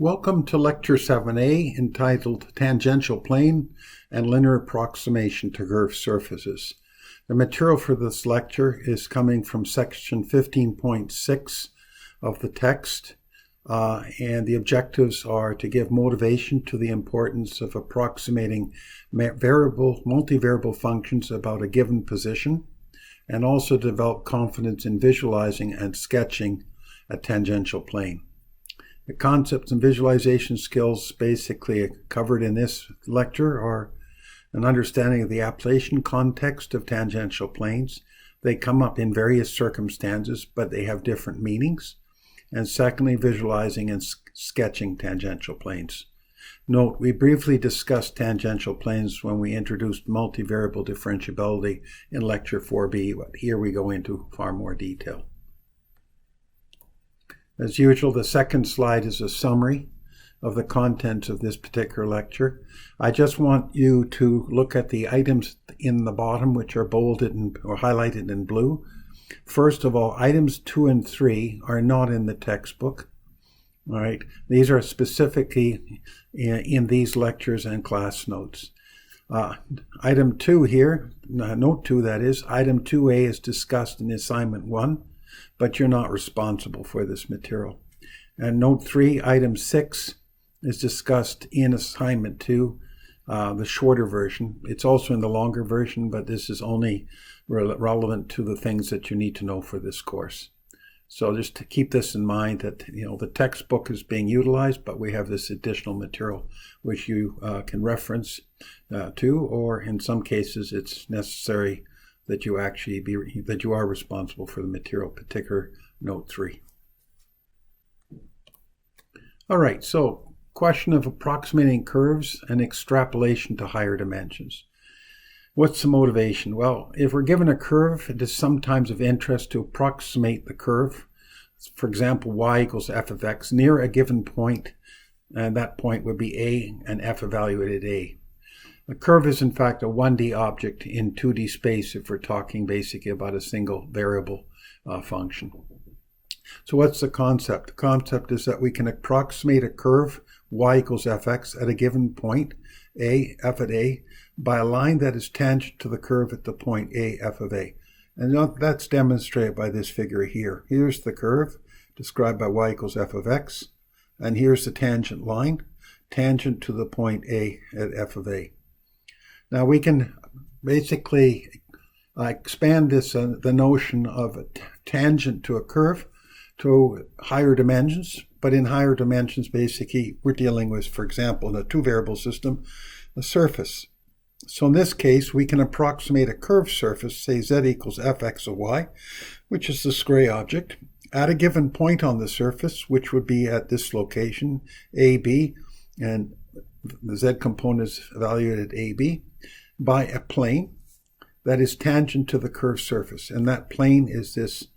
Welcome to Lecture 7a, entitled Tangential Plane and Linear Approximation to Curved Surfaces. The material for this lecture is coming from section 15.6 of the text, and the objectives are to give motivation to the importance of approximating multivariable functions about a given position, and also develop confidence in visualizing and sketching a tangential plane. The concepts and visualization skills basically covered in this lecture are an understanding of the application context of tangential planes. They come up in various circumstances, but they have different meanings. And secondly, visualizing and sketching tangential planes. Note, we briefly discussed tangential planes when we introduced multivariable differentiability in Lecture 4b, but here we go into far more detail. As usual, the second slide is a summary of the contents of this particular lecture. I just want you to look at the items in the bottom, which are bolded or highlighted in blue. First of all, items 2 and 3 are not in the textbook. All right, these are specifically in these lectures and class notes. Item 2 here, note 2 that is, item 2a is discussed in assignment 1. But you're not responsible for this material. And note 3, item 6 is discussed in assignment 2, the shorter version. It's also in the longer version, but this is only relevant to the things that you need to know for this course. So just to keep this in mind that the textbook is being utilized, but we have this additional material which you can reference to, or in some cases it's necessary that you are responsible for the material, particular note 3. All right, so question of approximating curves and extrapolation to higher dimensions. What's the motivation? Well, if we're given a curve, it is sometimes of interest to approximate the curve. For example, y equals f of x near a given point, and that point would be a and f evaluated a. A curve is in fact a 1D object in 2D space if we're talking basically about a single variable function. So what's the concept? The concept is that we can approximate a curve y equals fx at a given point, a, f at a, by a line that is tangent to the curve at the point a, f of a. And that's demonstrated by this figure here. Here's the curve described by y equals f of x, and here's the tangent line, tangent to the point a at f of a. Now we can basically expand this, the notion of a tangent to a curve to higher dimensions, but in higher dimensions basically we're dealing with, for example, in a two-variable system, a surface. So in this case we can approximate a curved surface, say z equals fx of y, which is this gray object, at a given point on the surface, which would be at this location, AB, and the z component is evaluated at AB, by a plane that is tangent to the curved surface. And that plane is this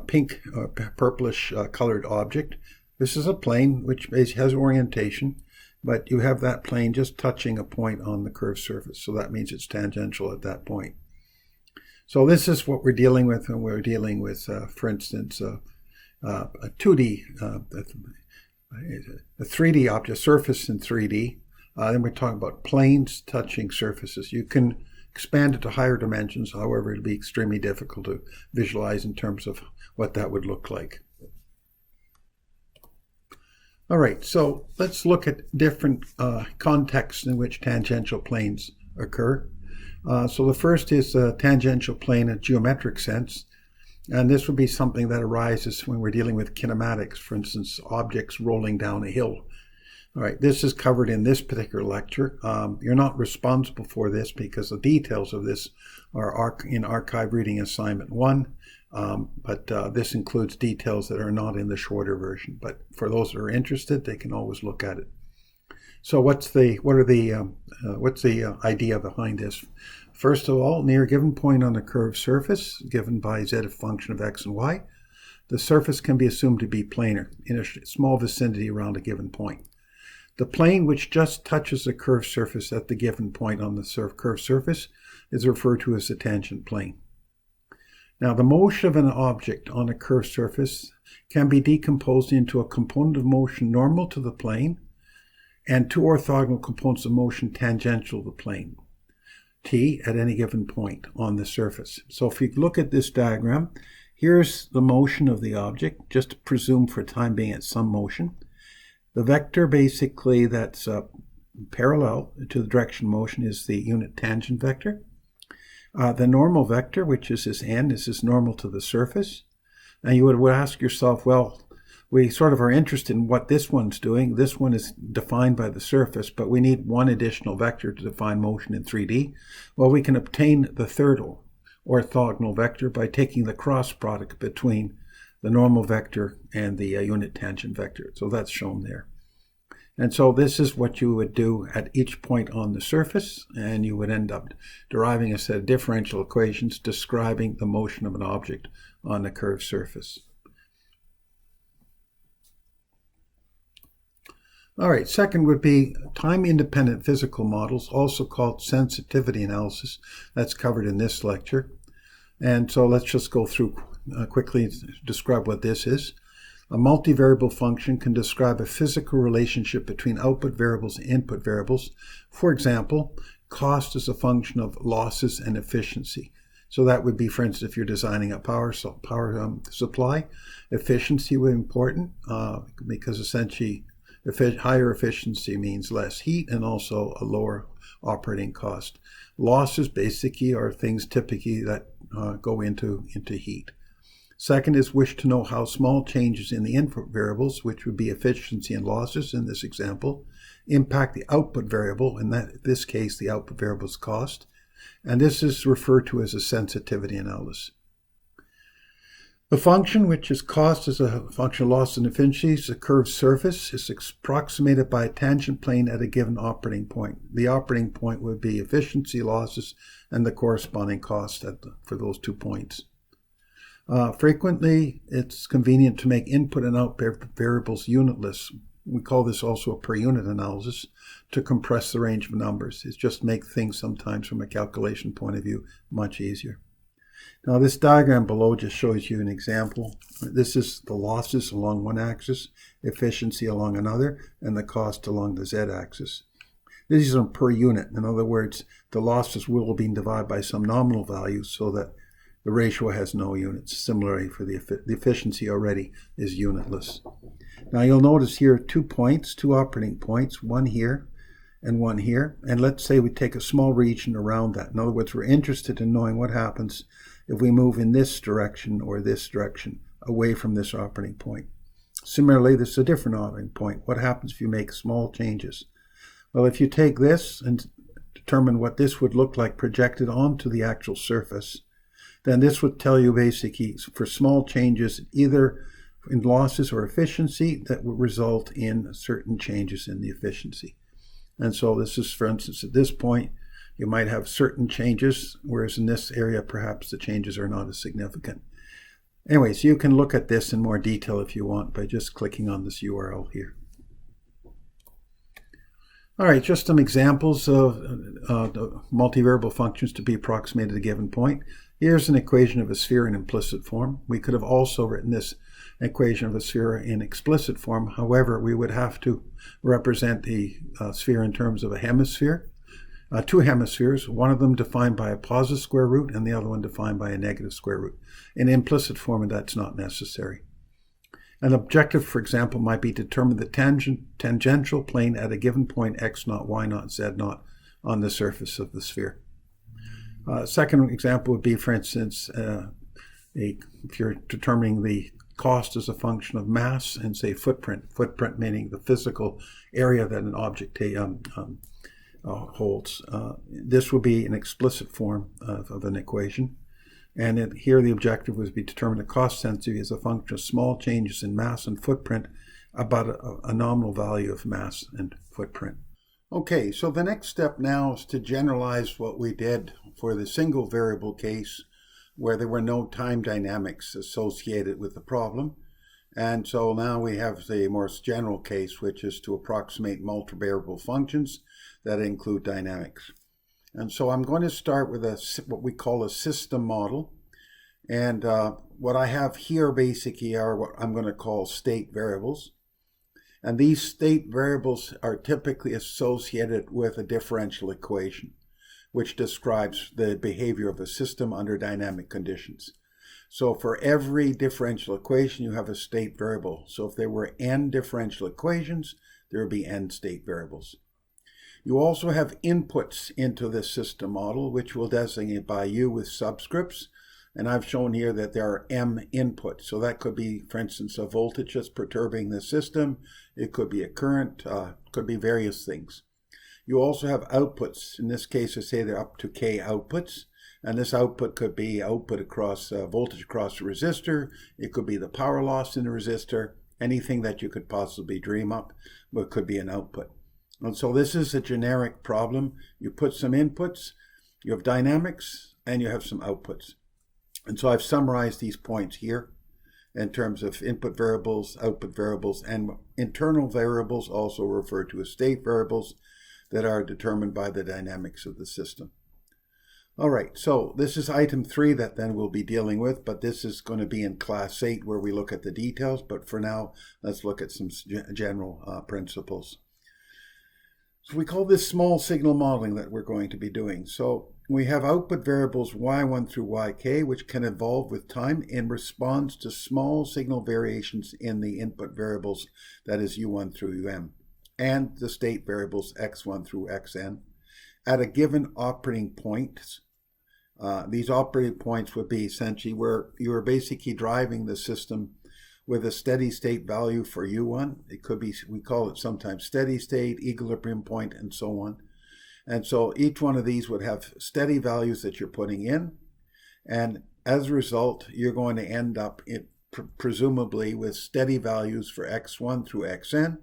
pink or purplish colored object. This is a plane which has orientation, but you have that plane just touching a point on the curved surface. So that means it's tangential at that point. So this is what we're dealing with when we're dealing with, for instance, a 2D, a 3D object, surface in 3D. Then we're talking about planes touching surfaces. You can expand it to higher dimensions, however, it'll be extremely difficult to visualize in terms of what that would look like. All right, so let's look at different contexts in which tangential planes occur. So the first is a tangential plane in a geometric sense. And this would be something that arises when we're dealing with kinematics, for instance, objects rolling down a hill. All right, this is covered in this particular lecture. You're not responsible for this because the details of this are in archive reading assignment 1, but this includes details that are not in the shorter version. But for those that are interested, they can always look at it. So what's the idea behind this? First of all, near a given point on a curved surface, given by z a function of x and y, the surface can be assumed to be planar in a small vicinity around a given point. The plane which just touches the curved surface at the given point on the curved surface is referred to as the tangent plane. Now, the motion of an object on a curved surface can be decomposed into a component of motion normal to the plane and two orthogonal components of motion tangential to the plane, t, at any given point on the surface. So if you look at this diagram, here's the motion of the object, just to presume for time being it's some motion. The vector basically that's parallel to the direction of motion is the unit tangent vector. The normal vector, which is this n, is this normal to the surface. And you would ask yourself, well, we sort of are interested in what this one's doing. This one is defined by the surface, but we need one additional vector to define motion in 3D. Well, we can obtain the third orthogonal vector by taking the cross product between the normal vector and the unit tangent vector. So that's shown there. And so this is what you would do at each point on the surface, and you would end up deriving a set of differential equations describing the motion of an object on a curved surface. All right, second would be time-independent physical models, also called sensitivity analysis. That's covered in this lecture. And so let's just go through quickly and describe what this is. A multivariable function can describe a physical relationship between output variables and input variables. For example, cost is a function of losses and efficiency. So that would be, for instance, if you're designing a power supply, efficiency would be important because essentially higher efficiency means less heat and also a lower operating cost. Losses basically are things typically that go into heat. Second is wish to know how small changes in the input variables, which would be efficiency and losses in this example, impact the output variable. In this case, the output variable is cost. And this is referred to as a sensitivity analysis. The function, which is cost as a function of loss and efficiency, is a curved surface. It's approximated by a tangent plane at a given operating point. The operating point would be efficiency, losses, and the corresponding cost for those 2 points. Frequently, it's convenient to make input and output variables unitless. We call this also a per unit analysis to compress the range of numbers. It just makes things sometimes from a calculation point of view much easier. Now this diagram below just shows you an example. This is the losses along one axis, efficiency along another, and the cost along the z-axis. These are per unit. In other words, the losses will be divided by some nominal value so that the ratio has no units. Similarly, for the efficiency already is unitless. Now you'll notice here 2 points, 2 operating points, one here and one here. And let's say we take a small region around that. In other words, we're interested in knowing what happens if we move in this direction or this direction away from this operating point. Similarly, this is a different operating point. What happens if you make small changes? Well, if you take this and determine what this would look like projected onto the actual surface, then this would tell you basically for small changes either in losses or efficiency that would result in certain changes in the efficiency. And so this is, for instance, at this point, you might have certain changes, whereas in this area, perhaps the changes are not as significant. Anyways, you can look at this in more detail if you want by just clicking on this URL here. All right, just some examples of the multivariable functions to be approximated at a given point. Here's an equation of a sphere in implicit form. We could have also written this equation of a sphere in explicit form. However, we would have to represent the sphere in terms of a hemisphere. 2 hemispheres, one of them defined by a positive square root and the other one defined by a negative square root. In implicit form, that's not necessary. An objective, for example, might be to determine the tangential plane at a given point x0, y0, z0 on the surface of the sphere. Second example would be, for instance, if you're determining the cost as a function of mass and say footprint meaning the physical area that an object holds. This would be an explicit form of an equation. And here the objective would be to determine the cost sensitivity as a function of small changes in mass and footprint about a nominal value of mass and footprint. Okay, so the next step now is to generalize what we did for the single variable case where there were no time dynamics associated with the problem. And so now we have the more general case, which is to approximate multivariable functions that include dynamics. And so I'm going to start with what we call a system model. And what I have here basically are what I'm going to call state variables. And these state variables are typically associated with a differential equation, which describes the behavior of a system under dynamic conditions. So for every differential equation, you have a state variable. So if there were n differential equations, there would be n state variables. You also have inputs into this system model, which we'll designate by U with subscripts. And I've shown here that there are m inputs. So that could be, for instance, a voltage that's perturbing the system. It could be a current, could be various things. You also have outputs. In this case, I say they're up to k outputs. And this output could be output across voltage across the resistor. It could be the power loss in the resistor. Anything that you could possibly dream up, but could be an output. And so this is a generic problem. You put some inputs, you have dynamics, and you have some outputs. And so I've summarized these points here in terms of input variables, output variables, and internal variables, also referred to as state variables, that are determined by the dynamics of the system. All right, so this is item 3 that then we'll be dealing with, but this is going to be in class 8 where we look at the details. But for now, let's look at some general principles. So we call this small signal modeling that we're going to be doing. So we have output variables y1 through yk, which can evolve with time in response to small signal variations in the input variables, that is u1 through um, and the state variables x1 through xn at a given operating point. These operating points would be essentially where you are basically driving the system with a steady state value for u1. It could be, we call it sometimes steady state, equilibrium point, and so on. And so each one of these would have steady values that you're putting in. And as a result, you're going to end up presumably with steady values for x1 through xn.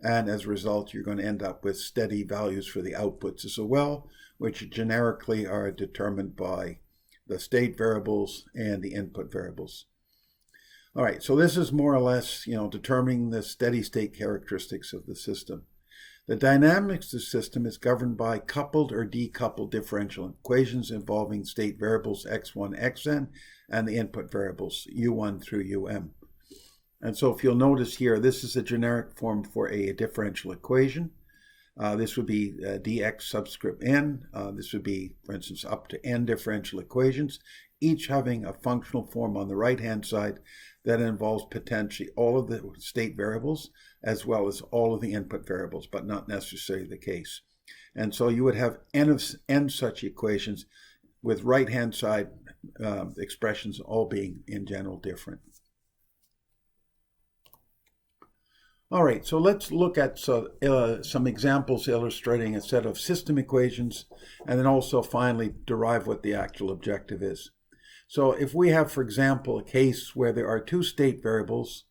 And as a result, you're going to end up with steady values for the outputs as well, which generically are determined by the state variables and the input variables. All right, so this is more or less, determining the steady state characteristics of the system. The dynamics of the system is governed by coupled or decoupled differential equations involving state variables x1, xn, and the input variables u1 through um. And so if you'll notice here, this is a generic form for a differential equation. This would be dx subscript n. This would be, for instance, up to n differential equations, each having a functional form on the right-hand side that involves potentially all of the state variables as well as all of the input variables, but not necessarily the case. And so you would have n such equations with right-hand side expressions all being in general different. All right, so let's look at some examples illustrating a set of system equations, and then also finally derive what the actual objective is. So if we have, for example, a case where there are 2 state variables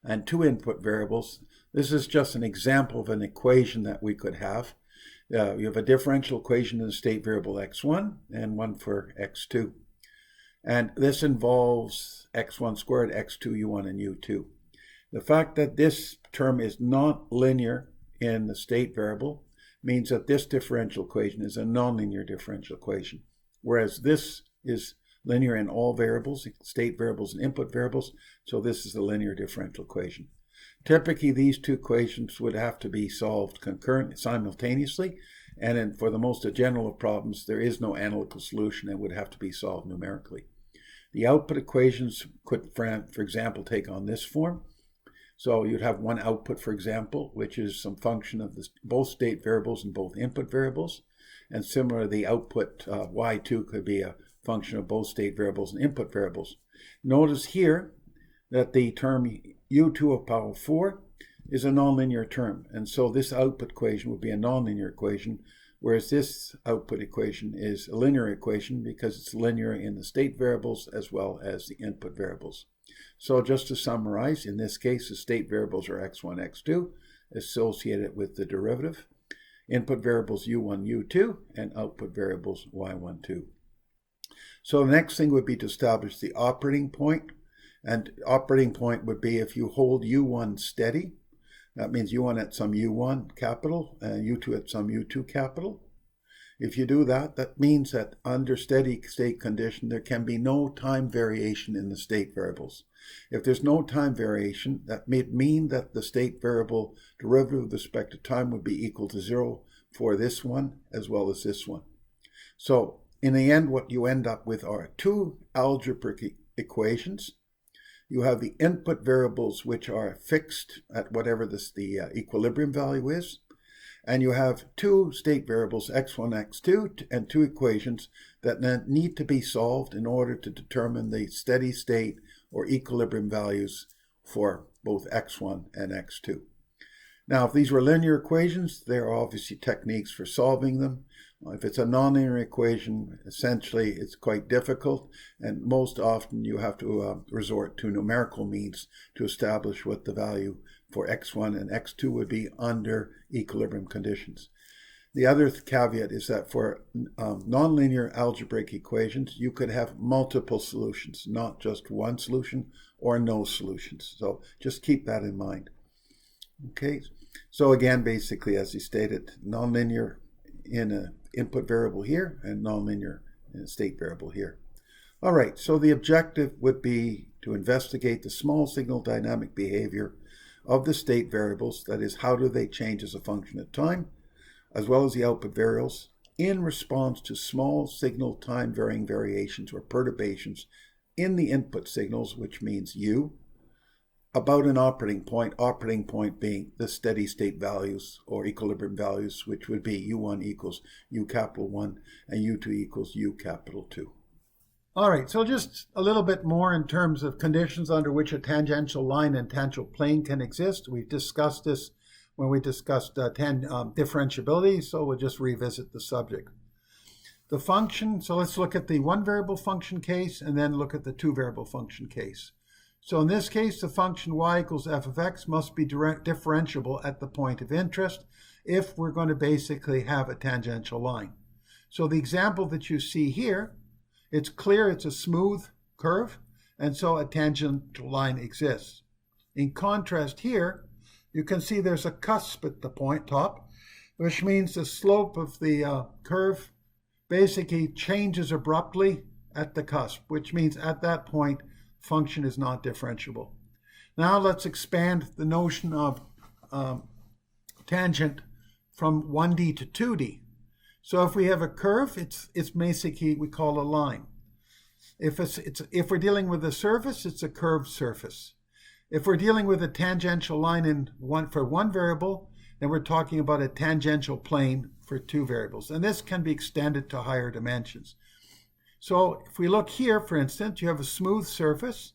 and 2 input variables, this is just an example of an equation that we could have. You have a differential equation in the state variable x1 and one for x2. And this involves x1 squared, x2, u1, and u2. The fact that this term is not linear in the state variable means that this differential equation is a nonlinear differential equation, whereas this is linear in all variables, state variables and input variables, so this is a linear differential equation. Typically, these 2 equations would have to be solved concurrently, simultaneously, and for the most general of problems, there is no analytical solution and would have to be solved numerically. The output equations could, for example, take on this form. So you'd have one output, for example, which is some function of both state variables and both input variables. And similarly, the output y2 could be a function of both state variables and input variables. Notice here that the term u2 of power 4 is a nonlinear term. And so this output equation would be a nonlinear equation, whereas this output equation is a linear equation because it's linear in the state variables as well as the input variables. So just to summarize, in this case, the state variables are x1, x2, associated with the derivative. Input variables u1, u2, and output variables y1, 2. So the next thing would be to establish the operating point. And operating point would be if you hold u1 steady. That means u1 at some u1 capital and u2 at some u2 capital. If you do that, that means that under steady state condition, there can be no time variation in the state variables. If there's no time variation, that may mean that the state variable derivative with respect to time would be equal to 0 for this one as well as this one. So in the end, what you end up with are two algebraic equations. You have the input variables, which are fixed at whatever the equilibrium value is. And you have two state variables, x1, x2, and two equations that need to be solved in order to determine the steady state or equilibrium values for both x1 and x2. Now, if these were linear equations, there are obviously techniques for solving them. If it's a nonlinear equation, essentially it's quite difficult, and most often you have to resort to numerical means to establish what the value for x1 and x2 would be under equilibrium conditions. The other caveat is that for nonlinear algebraic equations, you could have multiple solutions, not just one solution or no solutions. So just keep that in mind. Okay, so again, basically, as he stated, nonlinear in an input variable here and nonlinear in a state variable here. All right, so the objective would be to investigate the small signal dynamic behavior of the state variables, that is, how do they change as a function of time, as well as the output variables, in response to small signal time varying variations or perturbations in the input signals, which means U, about an operating point being the steady state values or equilibrium values, which would be U1 equals U capital 1 and U2 equals U capital 2. All right, so just a little bit more in terms of conditions under which a tangential line and tangential plane can exist. We've discussed this when we discussed differentiability, so we'll just revisit the subject. The function, so let's look at the one variable function case and then look at the two variable function case. So in this case, the function y equals f of x must be differentiable at the point of interest if we're going to basically have a tangential line. So the example that you see here, it's clear it's a smooth curve, and so a tangential line exists. In contrast here, you can see there's a cusp at the point top, which means the slope of the curve basically changes abruptly at the cusp, which means at that point, function is not differentiable. Now let's expand the notion of tangent from 1D to 2D. So if we have a curve, it's basically we call a line. If we're dealing with a surface, it's a curved surface. If we're dealing with a tangential line for one variable, then we're talking about a tangential plane for two variables. And this can be extended to higher dimensions. So if we look here, for instance, you have a smooth surface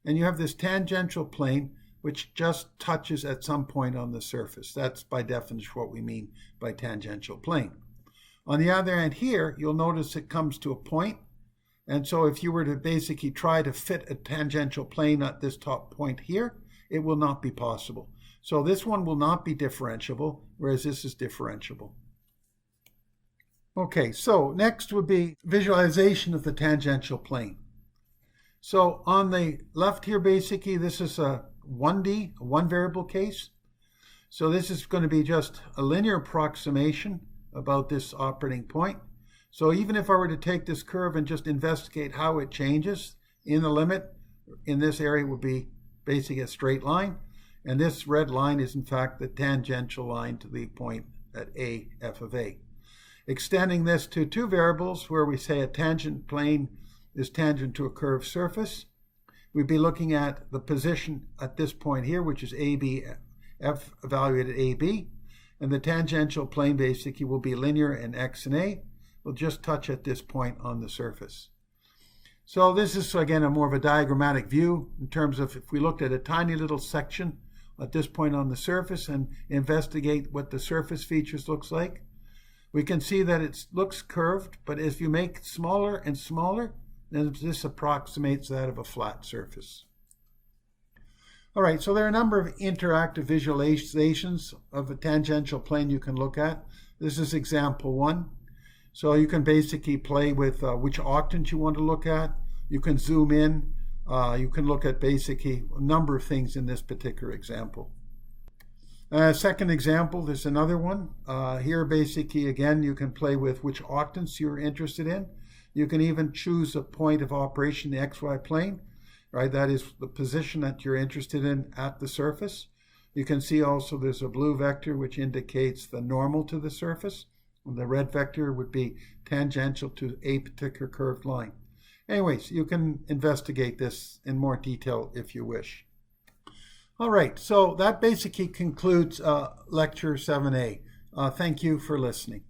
and you have this tangential plane which just touches at some point on the surface. That's by definition what we mean by tangential plane. On the other hand here, you'll notice it comes to a point. And so if you were to basically try to fit a tangential plane at this top point here, it will not be possible. So this one will not be differentiable, whereas this is differentiable. Okay, so next would be visualization of the tangential plane. So on the left here, basically, this is a 1D, a one variable case. So this is going to be just a linear approximation about this operating point. So even if I were to take this curve and just investigate how it changes in the limit, in this area would be basically a straight line. And this red line is in fact the tangential line to the point at A, f of A. Extending this to two variables where we say a tangent plane is tangent to a curved surface, we'd be looking at the position at this point here, which is AB, f evaluated AB, and the tangential plane basically will be linear in X and A. We'll just touch at this point on the surface. So this is, again, a more of a diagrammatic view in terms of if we looked at a tiny little section at this point on the surface and investigate what the surface features looks like. We can see that it looks curved, but if you make it smaller and smaller, then this approximates that of a flat surface. All right, so there are a number of interactive visualizations of a tangential plane you can look at. This is example one. So you can basically play with which octant you want to look at. You can zoom in. You can look at basically a number of things in this particular example. Second example, there's another one. Here, basically, again, you can play with which octants you're interested in. You can even choose a point of operation, the XY plane, right? That is the position that you're interested in at the surface. You can see also there's a blue vector which indicates the normal to the surface. And the red vector would be tangential to a particular curved line. Anyways, you can investigate this in more detail if you wish. All right, so that basically concludes Lecture 7A. Thank you for listening.